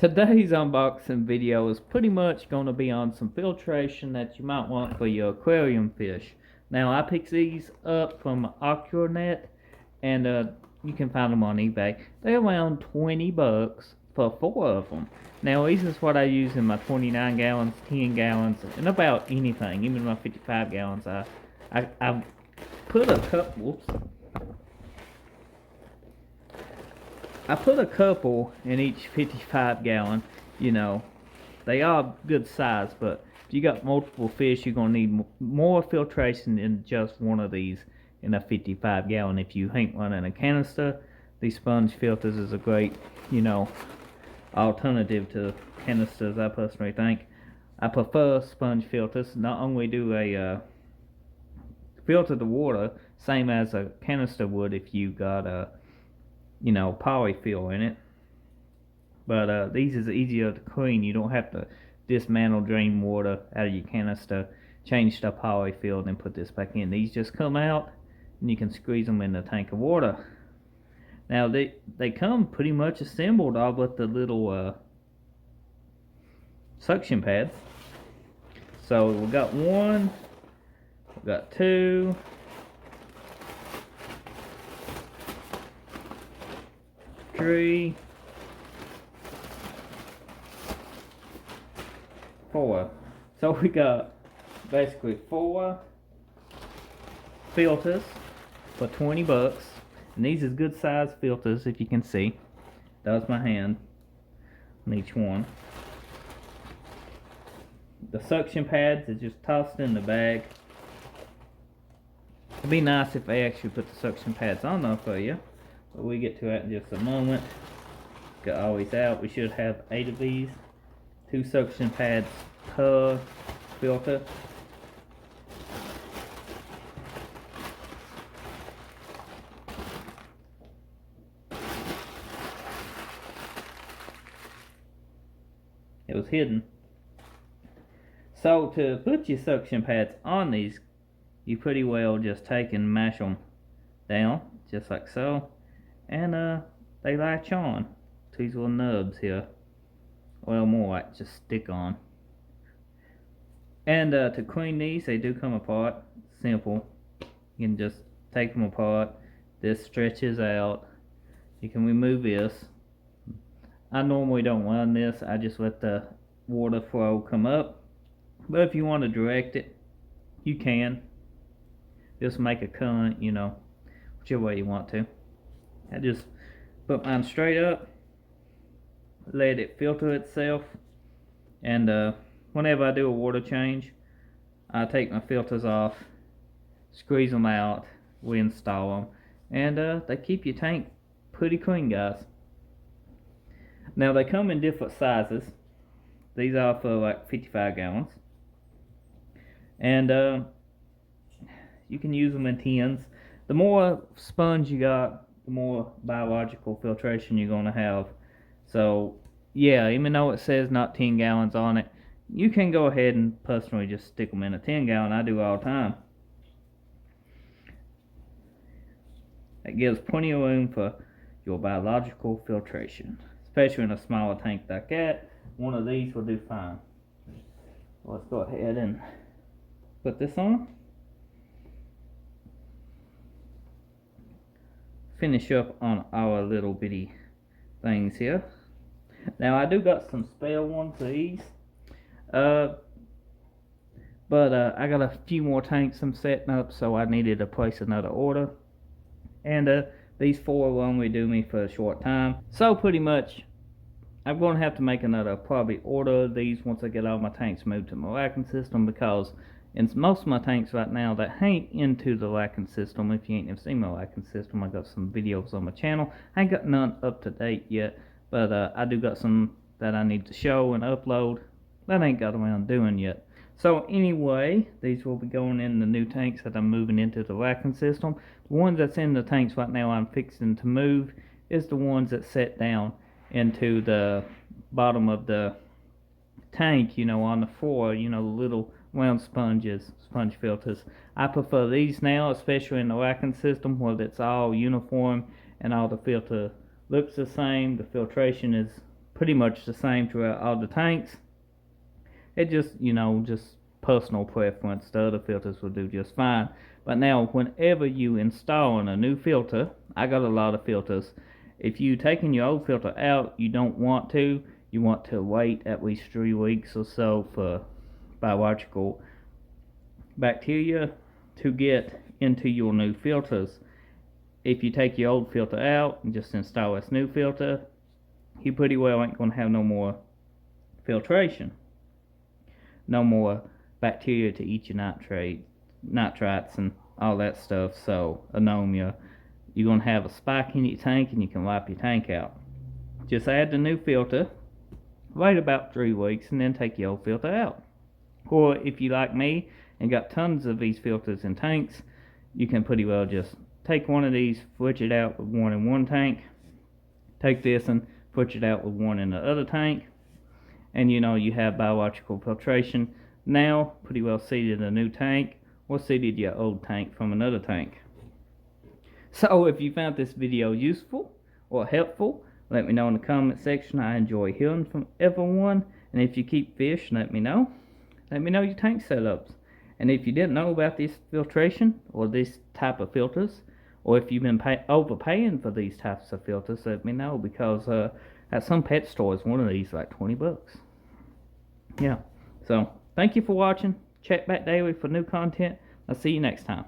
Today's unboxing video is pretty much going to be on some filtration that you might want for your aquarium fish. Now, I picked these up from Aquarium, and you can find them on eBay. They're around 20 bucks for 4 of them. Now, these is what I use in my 29 gallons, 10 gallons, and about anything, even my 55 gallons. I put a couple, whoops. I put a couple in each 55 gallon, you know, they are good size, but if you got multiple fish, you're going to need more filtration than just one of these in a 55 gallon. If you ain't running a canister, these sponge filters is a great, alternative to canisters, I personally think. I prefer sponge filters. Not only do they filter the water, same as a canister would if you got a polyfill in it. But these is easier to clean. You don't have to dismantle, drain water out of your canister, change the polyfill, and then put this back in. These just come out, and you can squeeze them in the tank of water. Now, they come pretty much assembled all with the little suction pads. So we got one, we got two, three, four. So we got basically 4 filters for 20 bucks. And these is good size filters, if you can see. That was my hand on each one. The suction pads is just tossed in the bag. It'd be nice if they actually put the suction pads on there for you. But we get to that in just a moment. Got all these out. We should have 8 of these. 2 suction pads per filter. It was hidden. So to put your suction pads on these, you pretty well just take and mash them down, just like so. And they latch on to these little nubs here. Well, more like just stick on. And to clean these, they do come apart. Simple. You can just take them apart. This stretches out. You can remove this. I normally don't run this. I just let the water flow come up. But if you want to direct it, you can. Just make a current, whichever way you want to. I just put mine straight up, let it filter itself, and whenever I do a water change, I take my filters off, squeeze them out, reinstall them, and they keep your tank pretty clean, guys. Now, they come in different sizes. These are for like 55 gallons, and you can use them in 10s. The more sponge you got, the more biological filtration you're going to have. So yeah, even though it says not 10 gallons on it, you can go ahead and personally just stick them in a 10 gallon. I do all the time. That gives plenty of room for your biological filtration, especially in a smaller tank like that. One of these will do fine. Let's go ahead and put this on. Finish up on our little bitty things here. Now, I do got some spare ones of these, but I got a few more tanks I'm setting up, so I needed to place another order, and these 4 will only do me for a short time. So pretty much I'm going to have to make another probably order of these once I get all my tanks moved to my lacking system, because in most of my tanks right now that ain't into the lacking system. If you ain't never seen my lacking system, I got some videos on my channel. I ain't got none up to date yet, but I do got some that I need to show and upload that I ain't got around doing yet. So anyway, these will be going in the new tanks that I'm moving into the lacking system. The ones that's in the tanks right now I'm fixing to move is the ones that set down into the bottom of the tank, on the floor, the little round sponge filters. I prefer these now, especially in the lacking system, where it's all uniform and all the filter looks the same. The filtration is pretty much the same throughout all the tanks. It just, just personal preference. The other filters will do just fine. But now, whenever you installing a new filter, I got a lot of filters. If you taking your old filter out, you don't want to. You want to wait at least 3 weeks or so for biological bacteria to get into your new filters. If you take your old filter out and just install this new filter, you pretty well ain't going to have no more filtration. No more bacteria to eat your nitrites and all that stuff, so anomia. You're going to have a spike in your tank and you can wipe your tank out. Just add the new filter, wait about 3 weeks, and then take your old filter out. Or if you like me and got tons of these filters in tanks, you can pretty well just take one of these, switch it out with one in one tank, take this and switch it out with one in the other tank, and you have biological filtration now pretty well seated in a new tank, or seated your old tank from another tank. So if you found this video useful or helpful, let me know in the comment section. I enjoy hearing from everyone. And if you keep fish, let me know your tank setups. And if you didn't know about this filtration or this type of filters, or if you've been overpaying for these types of filters, let me know, because at some pet stores one of these is like 20 bucks. Yeah, so thank you for watching. Check back daily for new content. I'll see you next time.